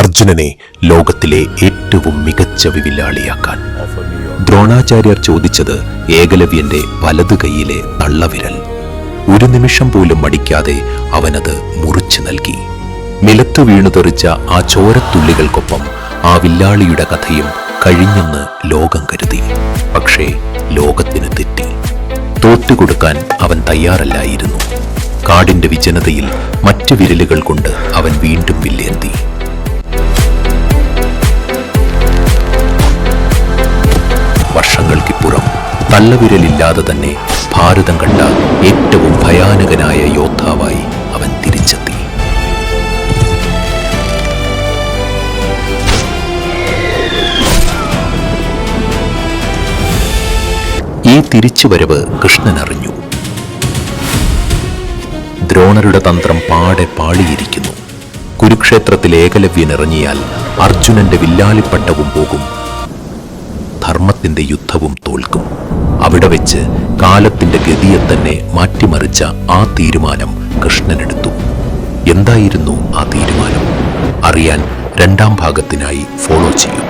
അർജുനനെ ലോകത്തിലെ ഏറ്റവും മികച്ച വില്ലാളിയാക്കാൻ. ദ്രോണാചാര്യർ ചോദിച്ചത് ഏകലവ്യന്റെ വലതു കൈയിലെ തള്ളവിരൽ. ഒരു നിമിഷം പോലും മടിക്കാതെ അവനത് മുറിച്ചു നൽകി. നിലത്തു വീണു തെറിച്ച ആ ചോരത്തുള്ളികൾക്കൊപ്പം ആ വില്ലാളിയുടെ കഥയും കഴിഞ്ഞെന്ന് ലോകം കരുതി. പക്ഷേ ലോകത്തിന് തെറ്റി. തോറ്റുകൊടുക്കാൻ അവൻ തയ്യാറല്ലായിരുന്നു. കാടിന്റെ വിജനതയിൽ മറ്റു വിരലുകൾ കൊണ്ട് അവൻ വീണ്ടും വില്ലേന്തി. വർഷങ്ങൾക്കിപ്പുറം തള്ളവിരലില്ലാതെ തന്നെ ഭാരതം കണ്ട ഏറ്റവും ഭയാനകനായ യോദ്ധാവായി അവൻ തിരിച്ചെത്തി. ഈ തിരിച്ചുവരവ് കൃഷ്ണൻ അറിഞ്ഞു. ദ്രോണരുടെ തന്ത്രം പാടെ പാളിയിരിക്കുന്നു. കുരുക്ഷേത്രത്തിൽ ഏകലവ്യൻ ഇറങ്ങിയാൽ അർജുനന്റെ വില്ലാളിപ്പട്ടവും പോകും, ധർമ്മത്തിന്റെ യുദ്ധവും തോൽക്കും. അവിടെ വെച്ച് കാലത്തിന്റെ ഗതിയെ തന്നെ മാറ്റിമറിച്ച ആ തീരുമാനം കൃഷ്ണനെടുത്തു. എന്തായിരുന്നു ആ തീരുമാനം? അറിയാൻ രണ്ടാം ഭാഗത്തിനായി ഫോളോ ചെയ്യൂ.